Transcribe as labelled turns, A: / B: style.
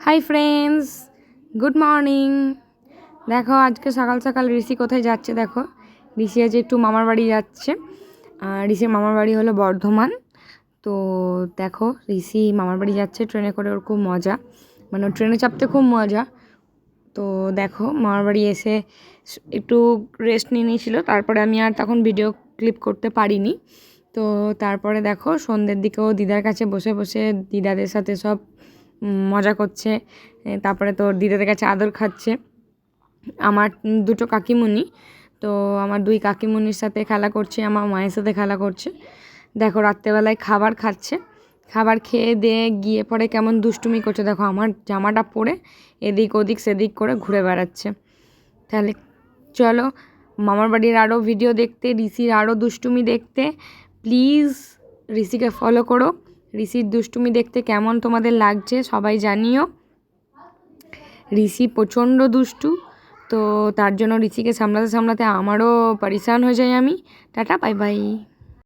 A: Hi friends, good morning. দেখো আজকে সকাল সকাল ঋষি কোথায় যাচ্ছে। দেখো ঋষি আজ একটু মামার বাড়ি যাচ্ছে। আর ঋষির মামার বাড়ি হলো বর্ধমান। তো দেখো ঋষি মামার বাড়ি যাচ্ছে ট্রেনে করে, ওর খুব মজা, মানে ওর ট্রেনে চাপতে খুব মজা। তো দেখো মামার বাড়ি এসে একটু রেস্ট নিয়ে নিয়েছিল, তারপরে আমি আর তখন ভিডিও ক্লিপ করতে পারিনি। তো তারপরে দেখো সন্ধ্যের দিকেও দিদার কাছে বসে বসে দিদাদের সাথে সব মজা করছে। তারপরে তোর দিদাদের কাছে আদর খাচ্ছে। আমার দুটো কাকিমুনি, তো আমার দুই কাকিমুনির সাথে খেলা করছে, আমার মায়ের সাথে খেলা করছে। দেখো রাত্রেবেলায় খাবার খাচ্ছে, খাবার খেয়ে দিয়ে গিয়ে পরে কেমন দুষ্টুমি করছে। দেখো আমার জামাটা পরে এদিক ওদিক সেদিক করে ঘুরে বেড়াচ্ছে। তাহলে চলো মামার বাড়ির আরও ভিডিও দেখতে, ঋষির আরও দুষ্টুমি দেখতে প্লিজ ঋষিকে ফলো করো। ঋষির দুষ্টুমি দেখতে কেমন তোমাদের লাগছে সবাই জানিও। ঋষি প্রচণ্ড দুষ্টু, তো তার জন্য ঋষিকে সামলাতে সামলাতে আমারও পরেশান হয়ে যাই আমি। Tata, bye bye.